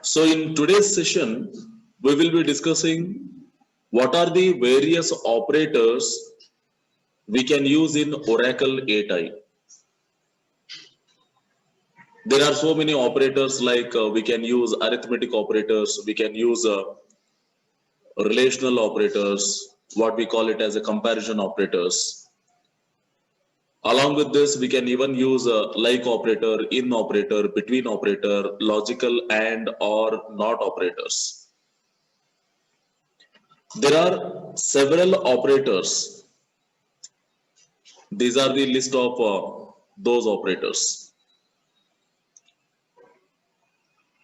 So in today's session, we will be discussing what are the various operators we can use in Oracle 8i. There are so many operators like we can use arithmetic operators, we can use relational operators, what we call it as a comparison operators. Along with this, we can even use a like operator, in operator, between operator, logical and or not operators. There are several operators. These are the list of those operators.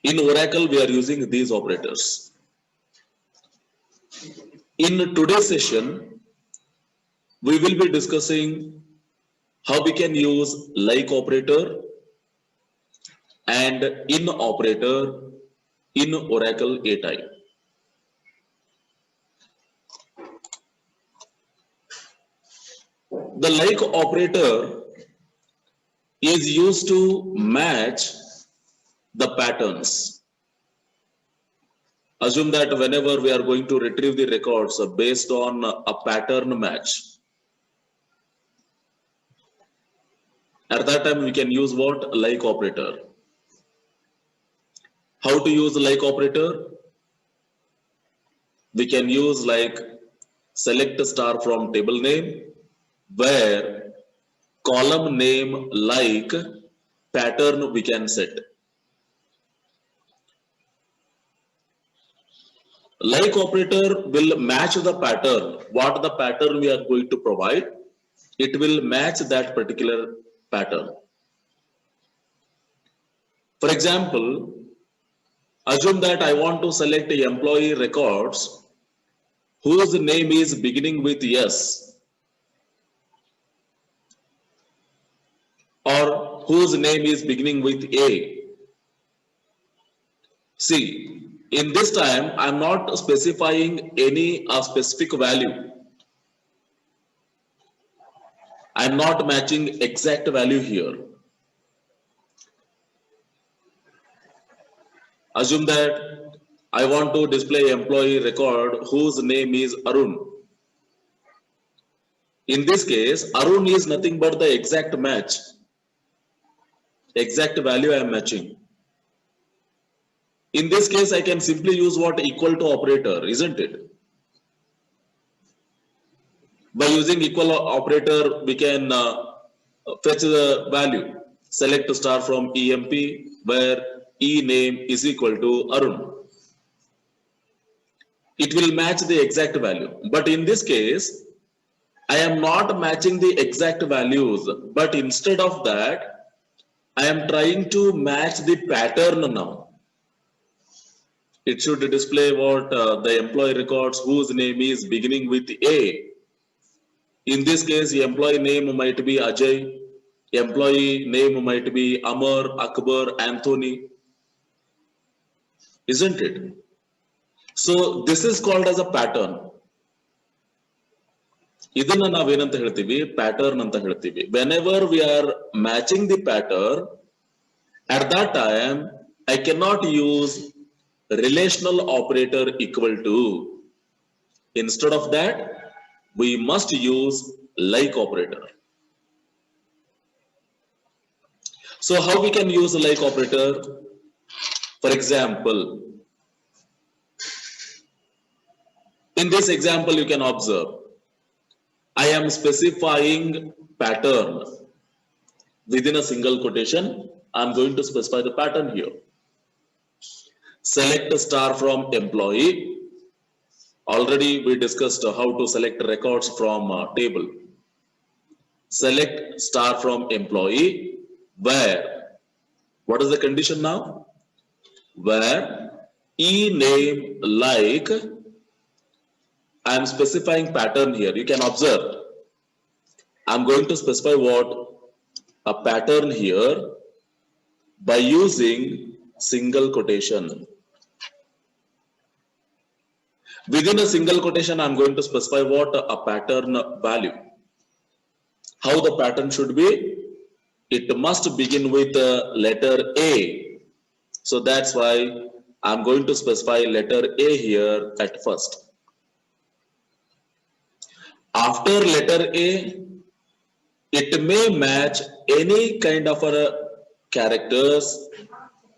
In Oracle, we are using these operators. In today's session, we will be discussing how we can use like operator and in operator in Oracle 8i. The like operator is used to match the patterns. Assume that whenever we are going to retrieve the records based on a pattern match, at that time we can use what? Like operator. How to use like operator? We can use like select star from table name, where column name like pattern we can set. Like operator will match the pattern, what the pattern we are going to provide, it will match that particular pattern. For example, assume that I want to select employee records whose name is beginning with S or whose name is beginning with A. See, in this time, I am not specifying any specific value. I am not matching exact value here. Assume that I want to display employee record whose name is Arun. In this case, Arun is nothing but the exact match. Exact value I am matching. In this case, I can simply use what? Equal to operator, isn't it? By using equal operator, we can fetch the value. Select star from EMP, where E name is equal to Arun. It will match the exact value. But in this case, I am not matching the exact values, but instead of that, I am trying to match the pattern now. It should display what the employee records whose name is beginning with A. In this case, the employee name might be Ajay, employee name might be Amar, Akbar, Anthony, isn't it? So this is called as a pattern. ಇದನ್ನ ನಾವೇನಂತ ಹೇಳ್ತೀವಿ? Pattern ಅಂತ ಹೇಳ್ತೀವಿ. Whenever we are matching the pattern, at that time I cannot use relational operator equal to. Instead of that, we must use like operator. So how we can use like operator? For example, in this example you can observe, I am specifying pattern within a single quotation. I am going to specify the pattern here. Select a star from employee. Already we discussed how to select records from table. Select star from employee, where, what is the condition now? Where E name like, I am specifying pattern here. You can observe, I am going to specify what? A pattern here by using single quotation. Within a single quotation, I am going to specify what? A pattern value. How the pattern should be? It must begin with the letter A. So that's why I'm going to specify letter A here at first. After letter A, it may match any kind of a characters,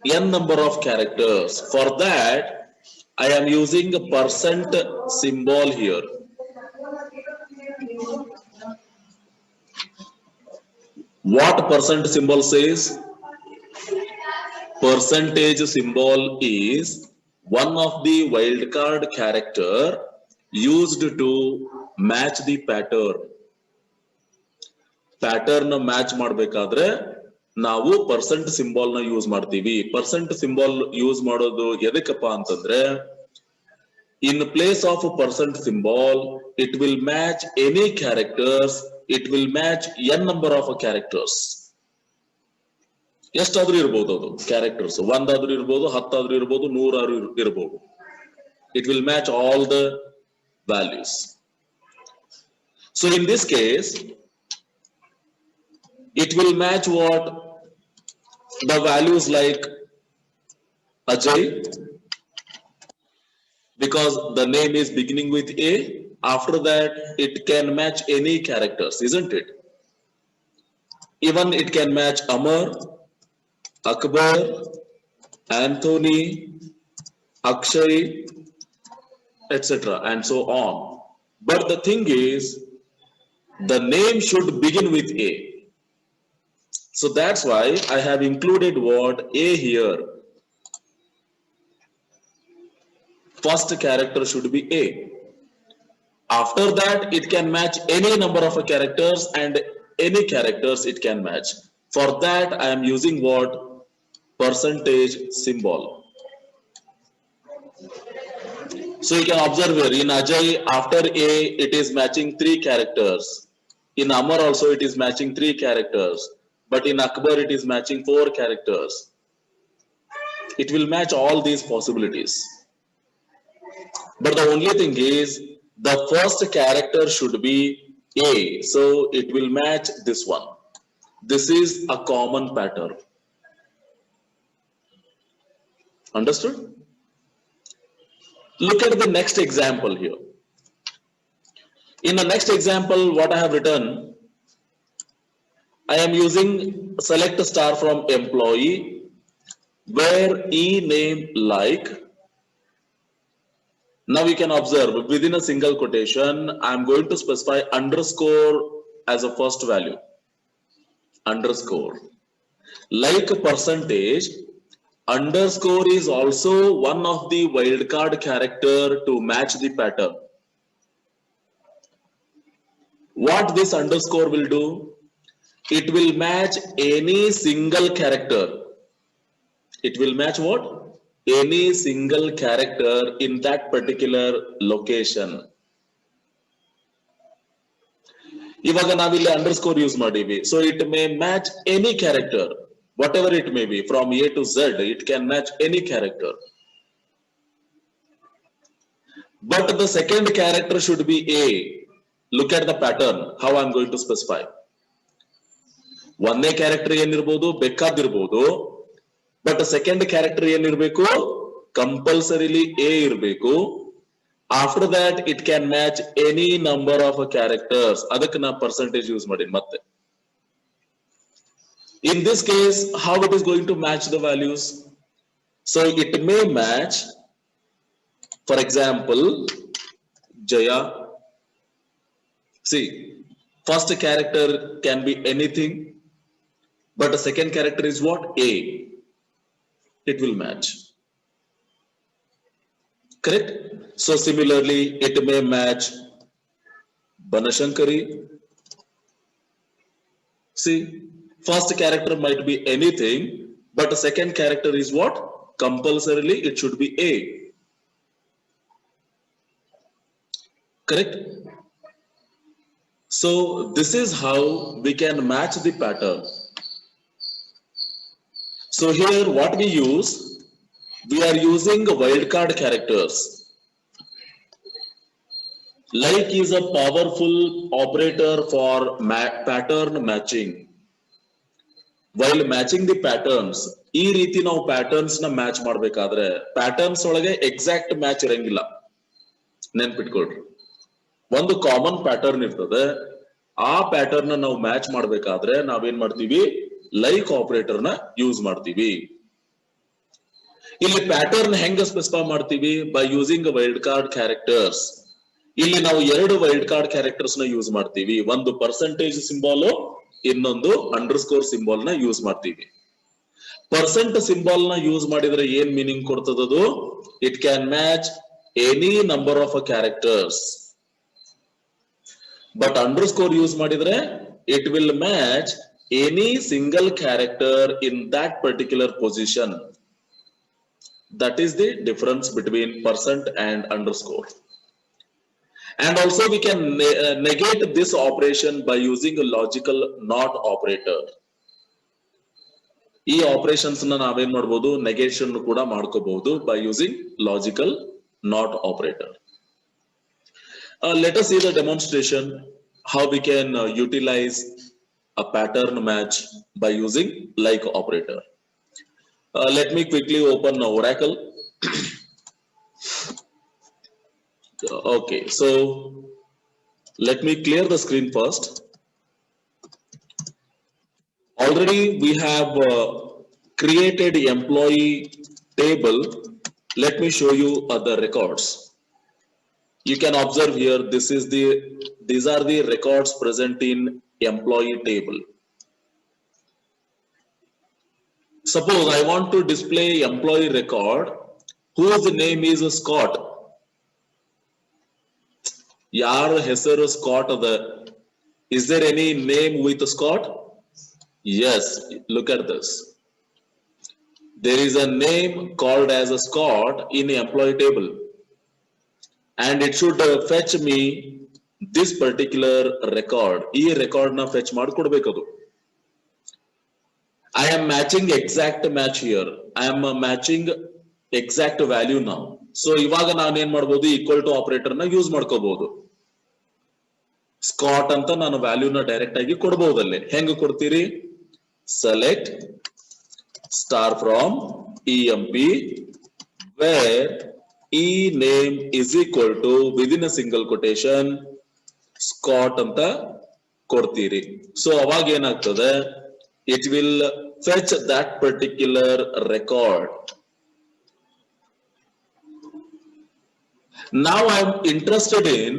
n number of characters. For that, I am using a percent symbol here. What percent symbol says? Percentage symbol is one of the wildcard character used to match the pattern. Pattern match ಮಾಡಬೇಕಾದ್ರೆ ನಾವು percent symbol ನ use ಮಾಡ್ತೀವಿ. Percent symbol use ಮಾಡೋದು ಎದಕ್ಕಪ್ಪ ಅಂತಂದ್ರೆ in place of a percent symbol, it will match any characters, it will match n number of characters. ಎಷ್ಟಾದ್ರೂ ಇರಬಹುದು ಅದು characters, ಒಂದಾದ್ರೂ ಇರಬಹುದು, ಹತ್ತಾದ್ರೂ ಇರಬಹುದು, ನೂರಾದ್ರೂ ಇರಬಹುದು. It will match all the values. So in this case, it will match what? The values like Ajay, because the name is beginning with A. After that, it can match any characters, isn't it? Even it can match Amar, Akbar, Anthony, Akshay, etc. and so on. But the thing is, the name should begin with A. So that's why I have included what? A here. First character should be A. After that, it can match any number of characters, and any characters it can match. For that, I am using what? Percentage symbol. So you can observe here, in Ajay, after A, it is matching 3 characters. In Amar also, it is matching 3 characters. But in Akbar, it is matching 4 characters. It will match all these possibilities. But the only thing is, the first character should be A. So it will match this one. This is a common pattern. Understood? Look at the next example here. In the next example, what I have written, I am using select star from employee where E name like. Now we can observe within a single quotation, I am going to specify underscore as a first value. Underscore. Like a percentage, underscore is also one of the wildcard character to match the pattern. What this underscore will do? It will match any single character. It will match what? Any single character in that particular location. ಇವಾಗ ನಾವಿಲ್ಲಿ underscore use ಮಾಡೀವಿ. So it may match any character, whatever it may be, from A to Z, it can match any character. But the second character should be A. Look at the pattern, how I'm going to specify. ಒಂದನೇ character ಏನಿರ್ಬೋದು, ಬೇಕಾದಿರ್ಬೋದು, but second character ಏನಿರ್ಬೇಕು? Compulsorily A ಇರಬೇಕು. After that, it can match any number of characters. ಅದಕ್ಕೆ ನಾ percentage use ಮಾಡಿ ಮತ್ತೆ. In this case, how it is going to match the values? So it may match, for example, Jaya. See, first character can be anything, but the second character is what? A. It will match. Correct? So similarly, it may match Banashankari. See, first character might be anything, but the second character is what? Compulsorily, it should be A. Correct? So this is how we can match the pattern. So here what we use, we are using wildcard characters. Like is a powerful operator for pattern matching. While matching the patterns, ಈ ರೀತಿ ನಾವು patterns ನ match ಮಾಡ್ಬೇಕಾದ್ರೆ patterns ಒಳಗೆ exact match ಇರಂಗಿಲ್ಲ, ನೆನ್ಪಿಟ್ಕೊಳ್ರಿ. ಒಂದು common pattern ಇರ್ತದೆ, ಆ ಪ್ಯಾಟರ್ನ್ ನಾವು ಮ್ಯಾಚ್ ಮಾಡ್ಬೇಕಾದ್ರೆ ನಾವೇನ್ ಮಾಡ್ತೀವಿ, ಲೈಕ್ ಆಪರೇಟರ್ ನ ಯೂಸ್ ಮಾಡ್ತೀವಿ. ಇಲ್ಲಿ ಪ್ಯಾಟರ್ನ್ ಹೆಂಗ ಸ್ಪೆಸಿಫೈ ಮಾಡ್ತೀವಿ, by using wild card characters. ಇಲ್ಲಿ ನಾವು ಎರಡು ವೈಲ್ಡ್ ಕಾರ್ಡ್ ಕ್ಯಾರೆಕ್ಟರ್ಸ್ ನ ಯೂಸ್ ಮಾಡ್ತೀವಿ, ಒಂದು ಪರ್ಸೆಂಟೇಜ್ ಸಿಂಬಾಲ್, ಇನ್ನೊಂದು ಅಂಡರ್ಸ್ಕೋರ್ ಸಿಂಬಾಲ್ ನ ಯೂಸ್ ಮಾಡ್ತೀವಿ. ಪರ್ಸೆಂಟ್ ಸಿಂಬಾಲ್ ನ ಯೂಸ್ ಮಾಡಿದ್ರೆ ಏನ್ ಮೀನಿಂಗ್ ಕೊಡ್ತದದು, it can match any number of characters. But underscore use ಮಾಡಿದ್ರೆ it will match any single character in that particular position. That is the difference between percent and underscore. And also we can negate this operation by using a logical not operator. ಈ operations na ನಾವೇನ್ ಮಾಡಬಹುದು, negation ಕೂಡ ಮಾಡ್ಕೋಬಹುದು by using logical not operator. Let us see the demonstration how we can utilize a pattern match by using like operator. Let me quickly open Oracle. Okay, so let me clear the screen first. Already we have created employee table. Let me show you other records. You can observe here, these are the records present in employee table. Suppose I want to display employee record whose name is Scott. Yaar hesaru Scott ada. Is there any name with Scott? Yes, look at this. There is a name called as a Scott in the employee table. And it should fetch me this particular record. Ee record na fetch madkodbekadu. I am matching exact match here. I am matching exact value now. So ivaga nanu en madabodu, equal to operator na use madkobodu. Scott anta nanu value na direct agi kodabodalle. Henga kodtiri, select star from emp where e name is equal to within a single quotation Scott anta kodtiri. So avaga enagtade, it will fetch that particular record. Now I am interested in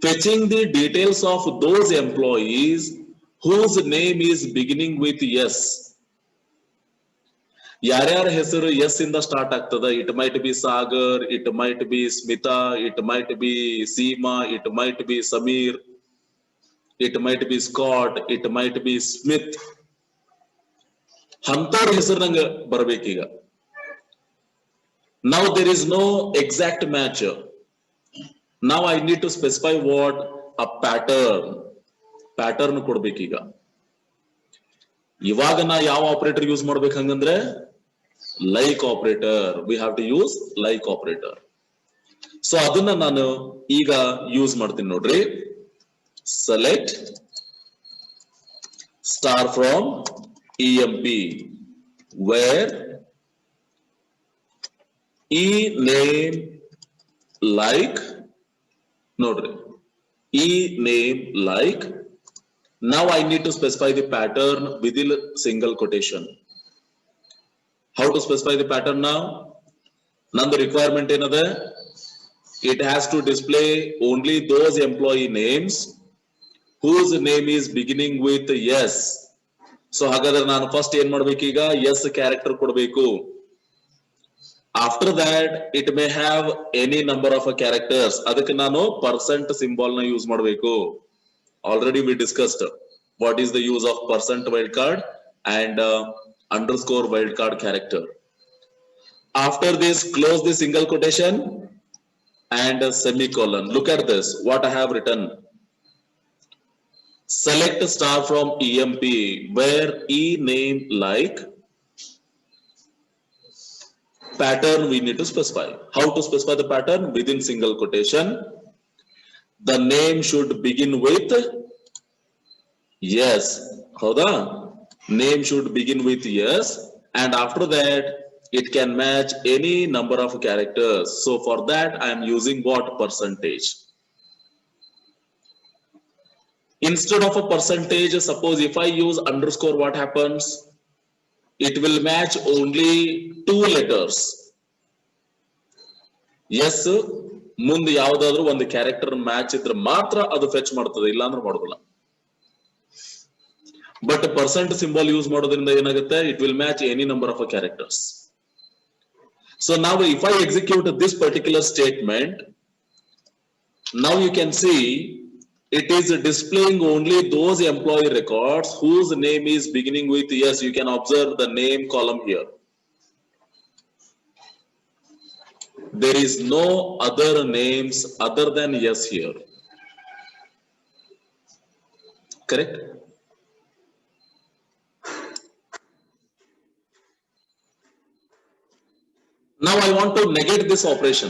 fetching the details of those employees whose name is beginning with S. Yaryar hesaru S inda start agtada. It might be Sagar, it might be Smita, it might be Seema, it might be Samir, it might be Scott, it might be Smith. Hantar ಹೆಸರು ನಂಗೆ ಬರಬೇಕೀಗ. Now there is no exact match. Now I need to specify what a pattern ಕೊಡ್ಬೇಕೀಗ. ಇವಾಗ ನಾ ಯಾವ operator use ಮಾಡ್ಬೇಕು ಹಂಗಂದ್ರೆ like operator. We have to use like operator. So ಅದನ್ನ ನಾನು ಈಗ ಯೂಸ್ ಮಾಡ್ತೀನಿ ನೋಡ್ರಿ. Select star from emp where e name like, nodri, e name like. Now I need to specify the pattern within single quotation. How to specify the pattern now? Nandu requirement enade, it has to display only those employee names whose name is beginning with S. So ಹಾಗಾದ್ರೆ ನಾನು first ಏನ್ ಮಾಡ್ಬೇಕೀಗ, S character ಕೊಡಬೇಕು. After that it may have any number of characters. ಅದಕ್ಕೆ ನಾನು percent symbol ನ use ಮಾಡಬೇಕು. Already we discussed what is the use of percent wildcard and underscore wildcard character. After this, close the single quotation and semicolon. Look at this, what I have written. Select star from emp where e name like. Pattern we need to specify. How to specify the pattern? Within single quotation. The name should begin with yes. Howda? Name should begin with yes, and after that it can match any number of characters. So for that I am using what? Percentage. Instead of a percentage, suppose if I use underscore, what happens? It will match only two letters. Yes, ಮುಂದೆ ಯಾವುದಾದ್ರೂ ಒಂದು character match ಇದ್ರೆ ಮಾತ್ರ ಅದು fetch ಮಾಡ್ತದೆ, ಇಲ್ಲ ಅಂದ್ರೆ ಮಾಡೋದಿಲ್ಲ. ಬಟ್ ಪರ್ಸೆಂಟ್ ಸಿಂಬಲ್ ಯೂಸ್ ಮಾಡೋದ್ರಿಂದ ಏನಾಗುತ್ತೆ? It will match any number of characters. So now if I execute this particular statement, now you can see it is displaying only those employee records whose name is beginning with yes. You can observe the name column here. There is no other names other than yes here. Correct? Now I want to negate this operation.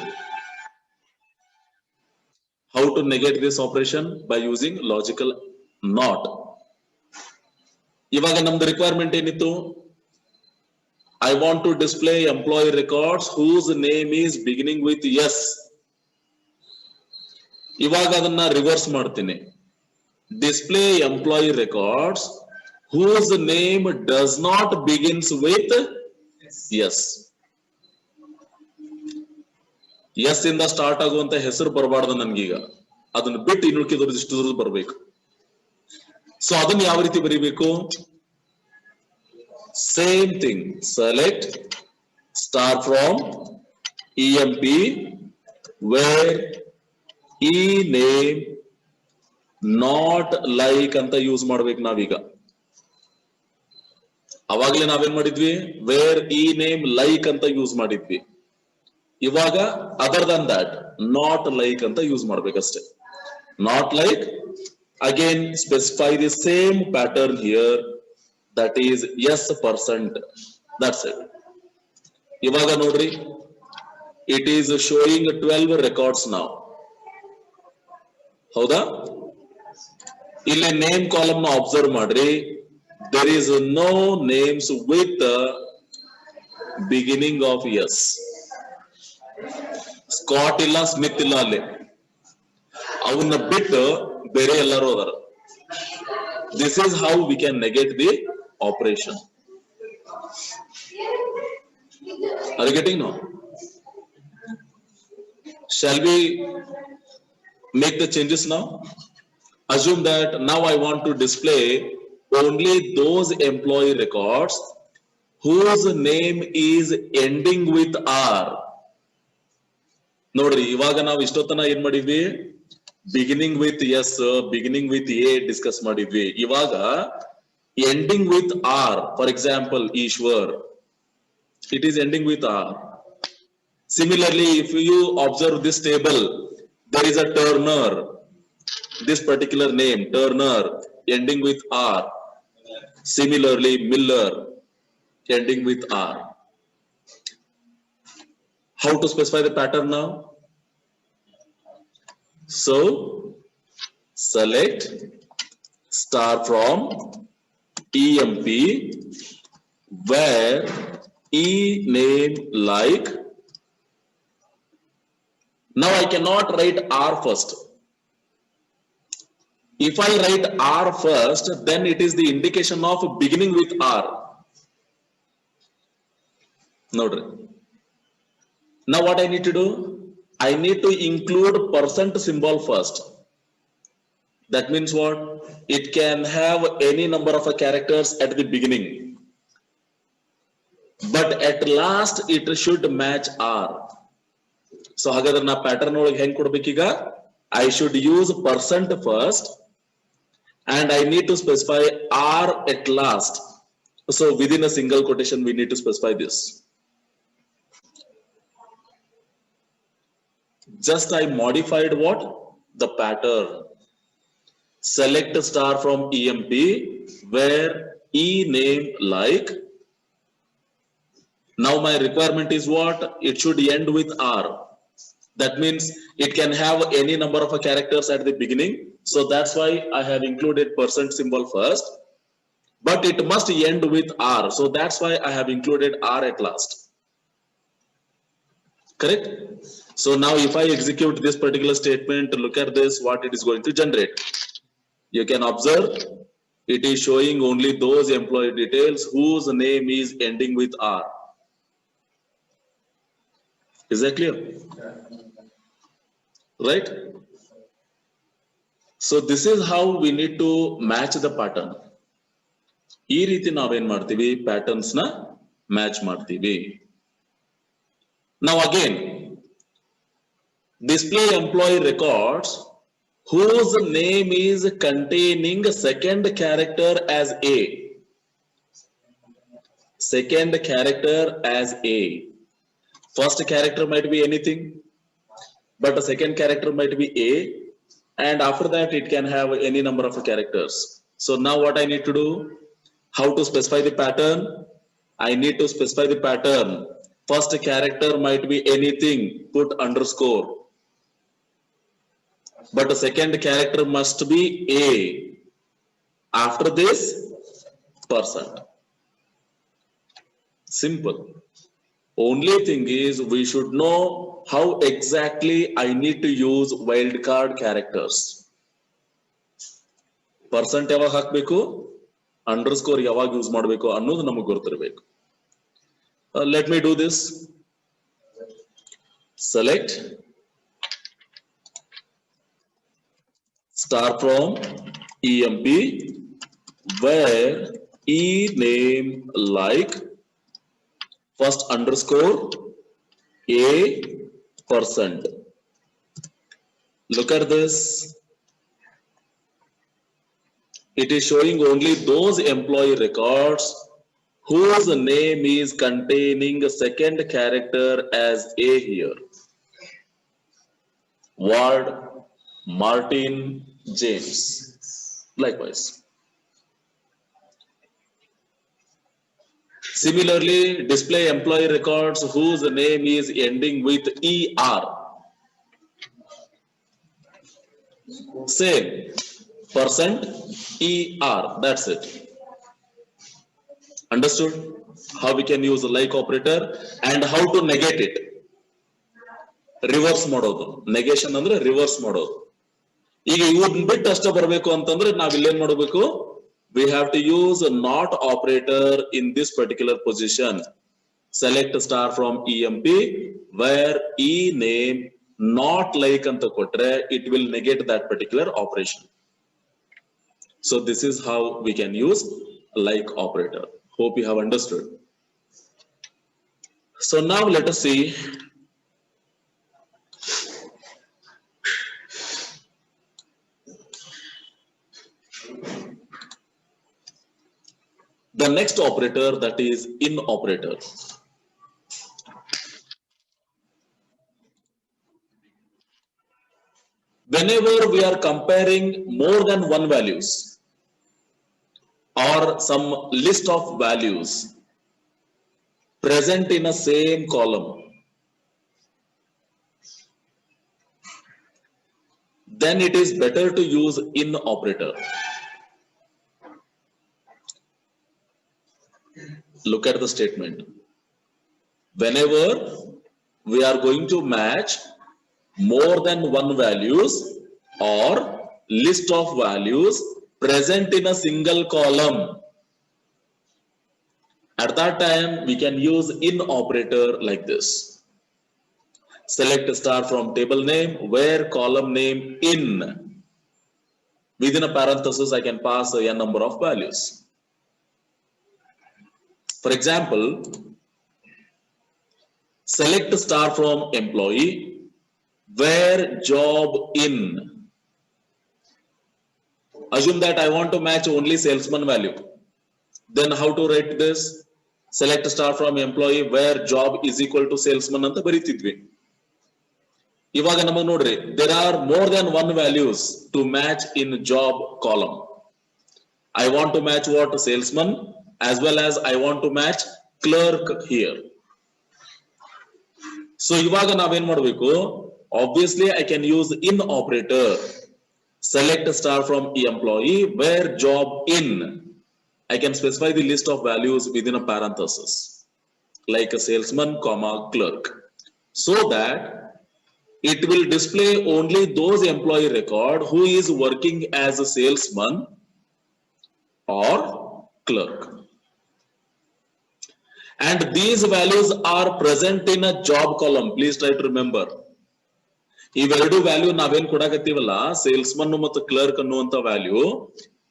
How to negate this operation? By using logical not. ಇವಾಗ ನಮ್ದು requirement ಏನಿತ್ತು? I want to display employee records whose name is beginning with yes. ಇವಾಗ ಅದನ್ನ reverse ಮಾಡ್ತೀನಿ. Display employee records whose name does not begins with yes. Yes ಇಂದ start ಆಗುವಂತ ಹೆಸರು ಬರಬಾರ್ದು ನನ್ಗೀಗ. ಅದನ್ನ ಬಿಟ್ಟು ಇನ್ನುಳಿದವರು ಇಷ್ಟು ಬರಬೇಕು. ಸೊ ಅದನ್ನ ಯಾವ ರೀತಿ ಬರೀಬೇಕು? Same thing. Select star from EMP where e name not like ಅಂತ ಯೂಸ್ ಮಾಡ್ಬೇಕು ನಾವೀಗ. ಅವಾಗಲೇ ನಾವೇನ್ ಮಾಡಿದ್ವಿ? Where e name like ಅಂತ ಯೂಸ್ ಮಾಡಿದ್ವಿ. ಇವಾಗ other than that not like ಅಂತ ಯೂಸ್ ಮಾಡ್ಬೇಕಷ್ಟೇ. Not like, again specify the same pattern here, that is S percent. That's it. ಇವಾಗ ನೋಡ್ರಿ, ಇಟ್ ಈಸ್ ಶೋಯಿಂಗ್ 12 ರೆಕಾರ್ಡ್ಸ್ ನಾವು. ಹೌದಾ? ಇಲ್ಲಿ ನೇಮ್ ಕಾಲಮ್ ನ ಅಬ್ಸರ್ವ್ ಮಾಡ್ರಿ. There is no names with beginning of S. Scott ಇಲ್ಲ, Smith ಇಲ್ಲ ಅಲ್ಲಿ. ಅವನ್ನ ಬಿಟ್ಟು ಬೇರೆ ಎಲ್ಲರೂ ಅದಾರ. This is how we can negate the operation. Are you getting now? Shall we make the changes now? Assume that now I want to display only those employee records whose name is ending with R. ನೋಡ್ರಿ, ಇವಾಗ ನಾವು ಇಷ್ಟೊತ್ತನ ಏನ್ ಮಾಡಿದ್ವಿ? Beginning with S, beginning with A discuss ಮಾಡಿದ್ವಿ. ಇವಾಗ ending with R. For example Ishwar, it is ending with R. Similarly, if you observe this table, there is a Turner, this particular name, Turner, ending with R. Similarly, Miller, ending with R. How to specify the pattern now? So, select star from EMP where E name like. Now I cannot write R first. If I write R first, then it is the indication of beginning with R. Note. Now what I need to do? I need to include percent symbol first. That means what? It can have any number of characters at the beginning. But at last it should match R. So ಹಾಗಾದ್ರೆ ನಾ pattern ಒಳಗೆ ಹೆಂಗ್ ಕೊಡ್ಬೇಕೀಗ? I should use percent first and I need to specify R at last. So within a single quotation we need to specify this. Just I modified what? The pattern. Select star from EMP where E name like. Now my requirement is what? It should end with R. That means it can have any number of characters at the beginning. So that's why I have included percent symbol first. but it must end with R. So that's why I have included R at last. Correct? So now if I execute this particular statement, look at this, what it is going to generate. You can observe it is showing only those employee details whose name is ending with R. Is that clear? Right? So this is how we need to match the pattern. ಈ ರೀತಿ ನಾವೇನ್ ಮಾಡ್ತೀವಿ patterns ನ match ಮಾಡ್ತೀವಿ. Now again, display employee records whose name is containing second character as A. Second character as A. First character might be anything, but the second character might be A, and after that it can have any number of characters. So now what I need to do? How to specify the pattern? I need to specify the pattern. First character might be anything, put underscore. But the second character must be A. After this, %. Simple. Only thing is we should know how exactly I need to use wildcard characters. % ಯಾವಾಗ ಹಾಕಬೇಕು, underscore ಯಾವಾಗ use ಮಾಡಬೇಕು ಅನ್ನೋದು ನಮಗೆ ಗೊತ್ತಿರಬೇಕು. Let me do this. Select star from EMP where E name like first underscore A %. Look at this. It is showing only those employee records whose name is containing a second character as A here. Ward, Martin, James. Likewise. Similarly, display employee records whose name is ending with ER. Same. %ER. That's it. Understood? How we can use a like operator and how to negate it. Reverse ಮಾಡೋದು. Negation ಅಂದ್ರೆ reverse ಮಾಡೋದು. ಈಗ ಇವನ್ನ ಬಿಟ್ಟು ಅಷ್ಟೇ ಬರಬೇಕು ಅಂತಂದ್ರೆ ನಾವು ಇಲ್ಲೇನ್ ಮಾಡಬೇಕು? We have to use a not operator in this particular position. Select star from EMP where E name not like anta kotre it will negate that particular operation. So this is how we can use like operator. Hope you have understood. So now let us see the next operator, that is in operator. Whenever we are comparing more than one values or some list of values present in a same column, then it is better to use in operator. Look at the statement. Whenever we are going to match more than one values or list of values present in a single column, at that time we can use in operator like this. Select star from table name where column name in. Within a parenthesis I can pass a number of values. For example, select star from employee where job in. Assume that I want to match only salesman value. Then how to write this? Select star from employee where job is equal to salesman anta ಬರೀತಿದ್ವಿ. ಇವಾಗ ನಮಗೆ ನೋಡ್ರಿ, there are more than one values to match in job column. I want to match what? Salesman, as well as I want to match clerk here. So ಇವಾಗ ನಾವೇನ್ ಮಾಡಬೇಕು? Obviously I can use in operator. Select star from employee where job in. I can specify the list of values within a parenthesis, like a salesman, comma, clerk, so that it will display only those employee record who is working as a salesman or clerk. And these values are present in a job column. Please try to remember. ಇವೆರಡು value ನಾವೇನ್ ಕೊಡಾಕತ್ತೀವಲ್ಲ, salesman ಮತ್ತು clerk ಅನ್ನುವಂತ value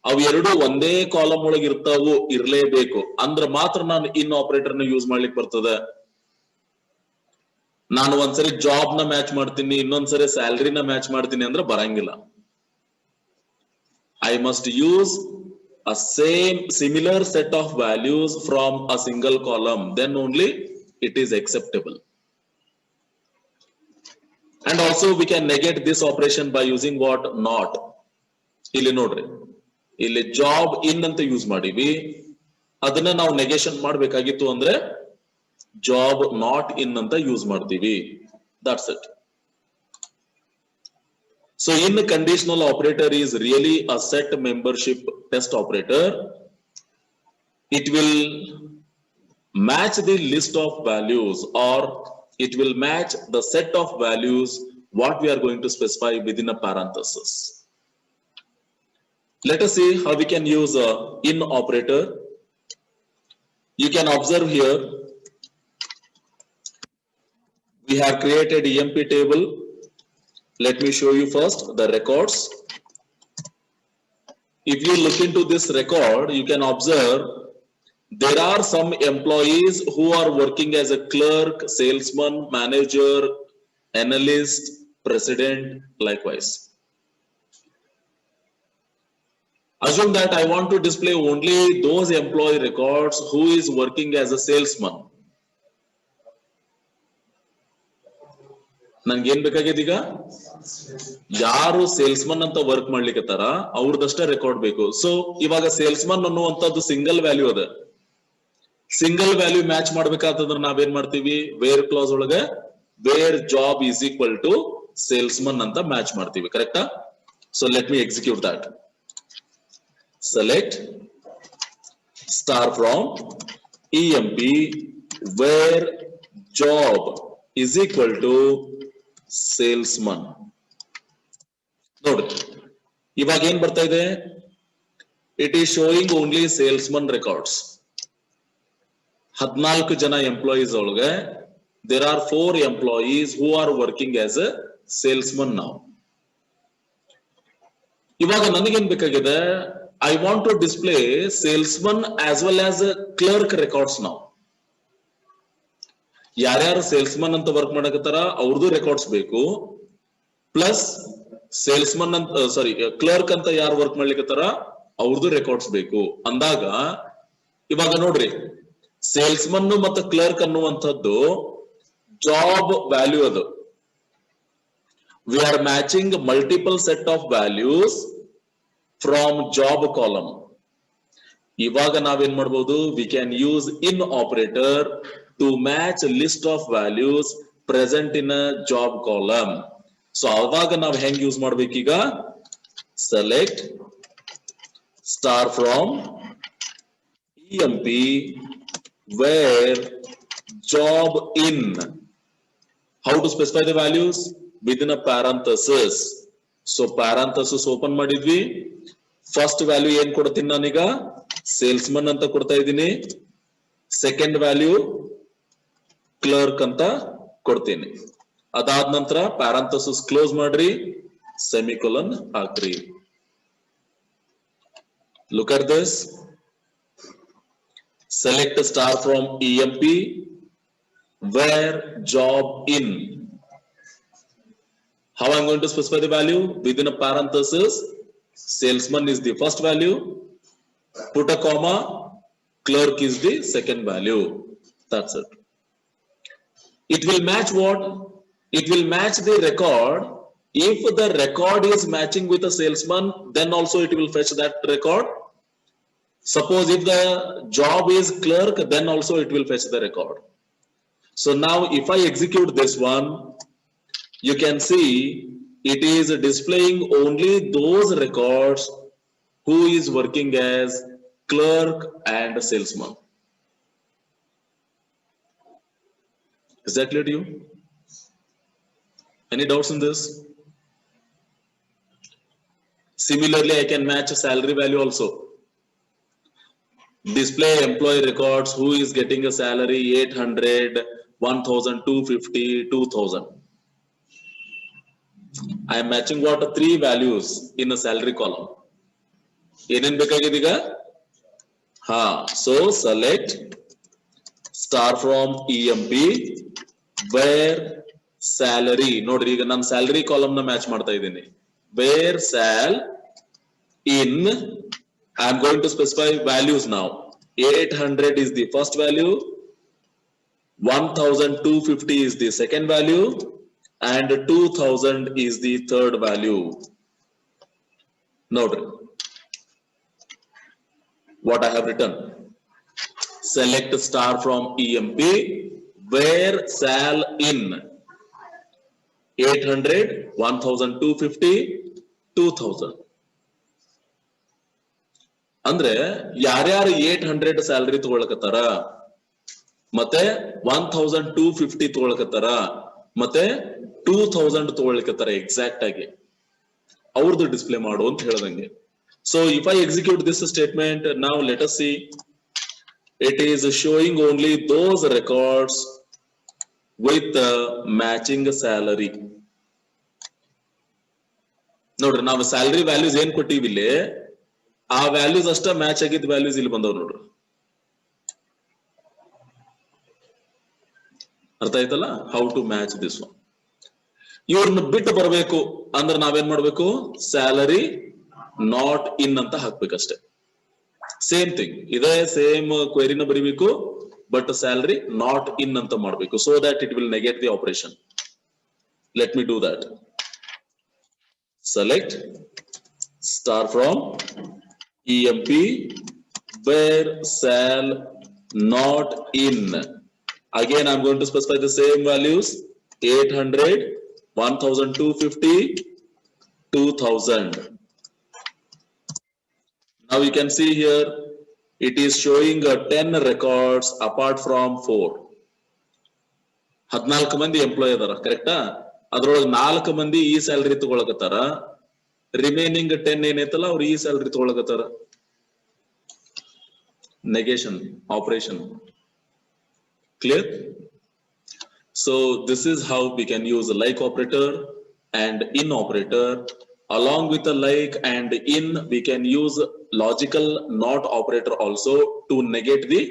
ಅವು ಎರಡು ಒಂದೇ column ಒಳಗೆ ಇರ್ತಾವು, ಇರ್ಲೇಬೇಕು ಅಂದ್ರ ಮಾತ್ರ ನಾನು ಇನ್ ಆಪರೇಟರ್ ನ ಯೂಸ್ ಮಾಡ್ಲಿಕ್ಕೆ ಬರ್ತದೆ. ನಾನು ಒಂದ್ಸರಿ ಜಾಬ್ ನ ಮ್ಯಾಚ್ ಮಾಡ್ತೀನಿ, ಇನ್ನೊಂದ್ಸರಿ ಸ್ಯಾಲರಿನ ಮ್ಯಾಚ್ ಮಾಡ್ತೀನಿ ಅಂದ್ರೆ ಬರಂಗಿಲ್ಲ. I must use a similar set of values from a single column, then only it is acceptable. And also we can negate this operation by using what? Not. ಇಲ್ಲಿ ನೋಡ್ರಿ, ಇಲ್ಲಿ job in ಅಂತ use ಮಾಡಿವಿ, ಅದನ್ನ ನಾವು negation ಮಾಡ್ಬೇಕಾಗಿತ್ತು ಅಂದ್ರೆ job not in ಅಂತ ಯೂಸ್ ಮಾಡ್ತೀವಿ. That's it. So in the conditional operator is really a set membership test operator. It will match the list of values, or it will match the set of values what we are going to specify within a parenthesis. Let us see how we can use a in operator. You can observe here, we have created EMP table. Let me show you first the records. If you look into this record, you can observe there are some employees who are working as a clerk, salesman, manager, analyst, president, likewise. Assume that I want to display only those employee records who is working as a salesman. ನಂಗೆ ಏನ್ ಬೇಕಾಗಿದೆ ಈಗ? ಯಾರು salesman ಅಂತ work ಮಾಡ್ಲಿಕ್ಕತ್ತಾರ ಅವ್ರದಷ್ಟೇ record ಬೇಕು. So ಇವಾಗ ಸೇಲ್ಸ್ಮನ್ ಅನ್ನುವಂಥದ್ದು ಸಿಂಗಲ್ ವ್ಯಾಲ್ಯೂ ಅದ. ಸಿಂಗಲ್ ವ್ಯಾಲ್ಯೂ ಮ್ಯಾಚ್ ಮಾಡ್ಬೇಕಾದ್ರೆ ನಾವೇನ್ ಮಾಡ್ತೀವಿ? ವೇರ್ ಕ್ಲಾಸ್ ಒಳಗೆ where job is equal to salesman ಅಂತ ಮ್ಯಾಚ್ ಮಾಡ್ತೀವಿ. ಕರೆಕ್ಟಾ? So let me execute that. Select star from EMP where job is equal to salesman. ನೋಡಿ, ಇವಾಗ ಏನ್ ಬರ್ತಾ ಇದೆ? It is showing only salesman records. 14 ಜನ ಎಂಪ್ಲಾಯೀಸ್ ಒಳಗೆ there are 4 employees who are working as a salesman now. ಇವಾಗ ನನಗೇನ್ ಬೇಕಾಗಿದೆ? I want to display salesman as well as a clerk records now. ಯಾರ್ಯಾರು ಸೇಲ್ಸ್ಮನ್ ಅಂತ ವರ್ಕ್ ಮಾಡಕತ್ತಾರ ಅವ್ರದ್ದು records ಬೇಕು, ಪ್ಲಸ್ ಸೇಲ್ಸ್ಮನ್ ಅಂತ ಕ್ಲರ್ಕ್ ಅಂತ ಯಾರು ವರ್ಕ್ ಮಾಡ್ಲಿಕ್ಕತ್ತಾರ ಅವ್ರದ್ದು ರೆಕಾರ್ಡ್ಸ್ ಬೇಕು ಅಂದಾಗ, ಇವಾಗ ನೋಡ್ರಿ, ಸೇಲ್ಸ್ಮನ್ ಮತ್ತು ಕ್ಲರ್ಕ್ ಅನ್ನುವಂಥದ್ದು ಜಾಬ್ ವ್ಯಾಲ್ಯೂ ಅದು. We are matching multiple set of values from job column. ಇವಾಗ ನಾವೇನ್ ಮಾಡ್ಬೋದು? We can use in operator to match a list of values present in a job column. So aವಾಗ ನಾವು ಹೆಂಗ್ use ಮಾಡ್ಬೇಕೀಗ? Select star from EMP where job in. How to specify the values? Within a parenthesis. So parenthesis open ಮಾಡಿದ್ವಿ. First value ಏನ್ ಕೊಡ್ತೀನಿ ನಾನೀಗ? Salesman ಅಂತ ಕೊಡ್ತಾ ಇದ್ದೀನಿ. Second value clerk ಅಂತ ಕೊಡ್ತೀನಿ. ಅದಾದ ನಂತರ ಪ್ಯಾರಂಥಸಿಸ್ ಕ್ಲೋಸ್ ಮಾಡ್ರಿ, ಸೆಮಿಕೊಲನ್ ಹಾಕ್ರಿ. Look at this. Select star from EMP where job in. How I'm going to specify the value? Within a parenthesis, salesman is the first value. Put a comma, clerk is the second value. That's it. It will match what? It will match the record. If the record is matching with a salesman, then also it will fetch that record. Suppose if the job is clerk, then also it will fetch the record. So now if I execute this one, you can see it is displaying only those records who is working as clerk and salesman. Is that clear to you? Any doubts in this? Similarly, I can match a salary value also. Display employee records, who is getting a salary 800, 1000, 250, 2000. I am matching what? Three values in a salary column. So select star from EMP where salary. Nodri, ಈಗ ನಾನು salary column ನ match ಮಾಡ್ತಾ ಇದ್ದೀನಿ. Where sal in, I am going to specify values now. 800 is the first value, 1250 is the second value, and 2000 is the third value. Note what I have written. Select star from EMP where sal in 800, 1250, 2000. ಅಂದ್ರೆ ಯಾರ್ಯಾರು 800 salary ತಗೊಳಕತ್ತಾರ, ಮತ್ತೆ 1250 ತಗೊಳಕತ್ತಾರ, ಮತ್ತೆ 2000 ತಗೊಳಕತ್ತಾರ exact ಆಗಿ ಅವ್ರದ್ದು display ಮಾಡು ಅಂತ ಹೇಳ್ದಂಗೆ. So if I execute this statement, now let us see. It is showing only those records with the matching salary. ನೋಡ್ರಿ, ನಾವು ಸ್ಯಾಲರಿ ವ್ಯಾಲ್ಯೂಸ್ ಏನ್ ಕೊಟ್ಟಿವಿ ಇಲ್ಲಿ, ಆ ವ್ಯಾಲ್ಯೂಸ್ ಅಷ್ಟ ಮ್ಯಾಚ್ ಆಗಿದ್ದ ವ್ಯಾಲ್ಯೂಸ್ ಇಲ್ಲಿ ಬಂದವ್ ನೋಡ್ರಿ. ಅರ್ಥ ಆಯ್ತಲ್ಲ how to match this one. ಇವ್ರನ್ನ ಬಿಟ್ಟು ಬರಬೇಕು ಅಂದ್ರೆ ನಾವೇನ್ ಮಾಡ್ಬೇಕು, ಸ್ಯಾಲರಿ ನಾಟ್ ಇನ್ ಅಂತ ಹಾಕ್ಬೇಕಷ್ಟೇ. ಸೇಮ್ ಥಿಂಗ್, ಇದೇ ಸೇಮ್ ಕ್ವೆರಿನ ಬರೀಬೇಕು, ಬಟ್ ಸ್ಯಾಲರಿ ನಾಟ್ ಇನ್ ಅಂತ ಮಾಡಬೇಕು, so that it will negate the operation. Let me do that. Select star from EMP where sal not in. Again, I'm going to specify the same values: 800, 1250, 2000. Now you can see here it is showing 10 records apart from 4. 14 ಮಂದಿ employee ಅದಾರ, ಕರೆಕ್ಟಾ? ಅದ್ರೊಳಗೆ 4 ಮಂದಿ ಈ salary ತಗೊಳಕತ್ತಾರ, remaining 10 ಏನೈತಲ್ಲ ಅವ್ರು ಈ salary ತಗೊಳಕತ್ತಾರ. Negation operation. Clear? So this is how we can use a like operator and in operator. Along with the like and in, we can use logical not operator also to negate the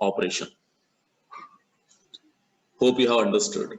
operation. Hope you have understood.